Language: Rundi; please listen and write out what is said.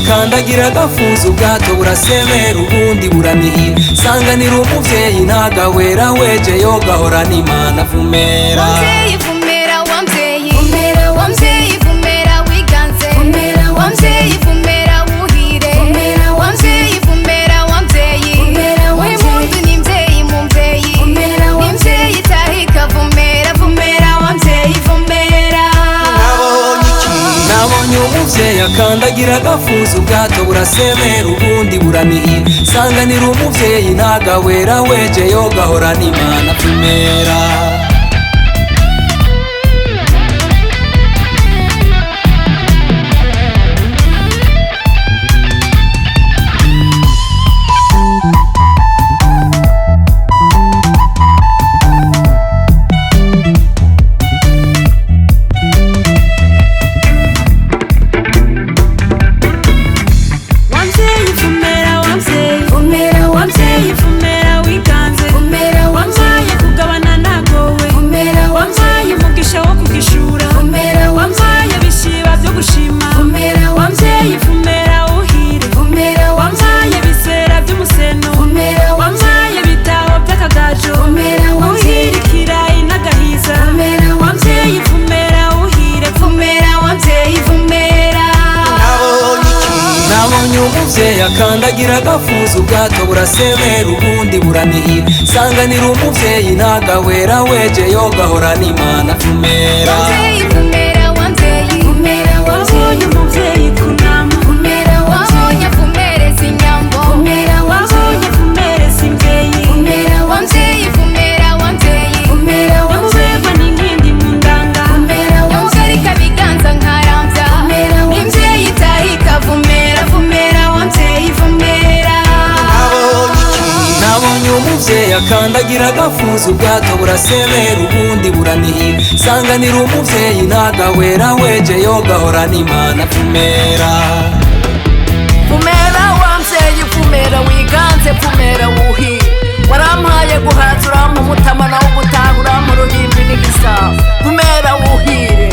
akandagira agafuza ubwato burasemera ubundi buranihira. Sanganira umuvyeyi ntagahwera wejeyo gahorana Imana. Vumera wamvyeyi vumera wamvyeyi vumera wamvyeyi vumera wiganze vumera wamvyeyi vumera wuhire vumera wamvyeyi vumera wamvyeyi vumera w'impundu n'imvyeyi mumvyeyi vumera n'imvyeyi tahika vumera vumera wamvyeyi vumera. Nabonye umuvyeyi akandagira agafuza ubwato burasemera ubundi buranihira. Sanganira umuvyeyi ntagahwera wejeyo gahorana Imana. Vumera umuvyeyi akandagira agafuza ubwato burasemera ubundi buranihira. Sanganira umuvyeyi ntagahwera wejeyo gahorana Imana. Vumera wamvyeyi vumera wamvyeyi vumera wabonye umuvyeyi kunama vumera wabonye avumereza inyambo vumera wabonye avumereza imvyeyi vumera wamvyeyi vumera wamvyeyi vumera wamvyeyi n'inkindi mu ndanga vumera wamvyeyi kabiganza nkaramvya vumera n'imvyeyi tahika vumera vumera wamvyeyi vumera. Nabonye umuvyeyi akandagira agafuza ubwato burasemera ubundi buranihira. Sanganira umuvyeyi ntagahwera wejeyo gahorana Imana. Vumera vumera wamvyeyi vumera wiganze vumera wuhire. Warampaye guhaza urampa umutama nawo gutaha urampa uruhimbi n'igisabo. Vumera wuhire